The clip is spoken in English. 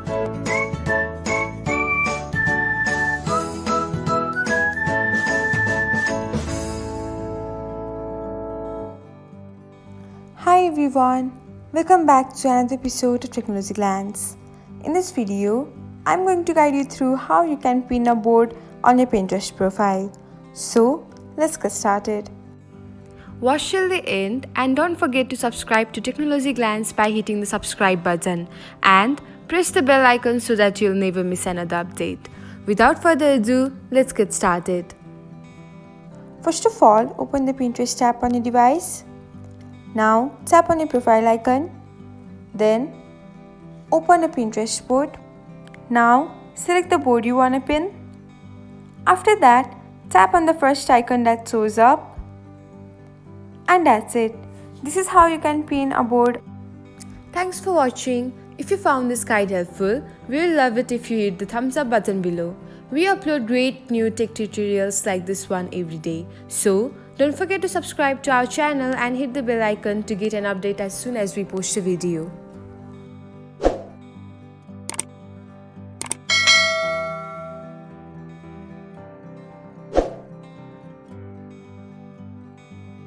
Hi everyone, welcome back to another episode of Technologyglance. In this video, I'm going to guide you through how you can pin a board on your Pinterest profile. So, let's get started. Watch till the end and don't forget to subscribe to Technologyglance by hitting the subscribe button and press the bell icon so that you'll never miss another update. Without further ado, let's get started. First of all, open the Pinterest app on your device. Now tap on your profile icon, then open a Pinterest board. Now select the board you want to pin. After that, tap on the first icon that shows up, and that's it. This is how you can pin a board. Thanks for watching. If you found this guide helpful, we will love it if you hit the thumbs up button below. We upload great new tech tutorials like this one every day. So, don't forget to subscribe to our channel and hit the bell icon to get an update as soon as we post a video.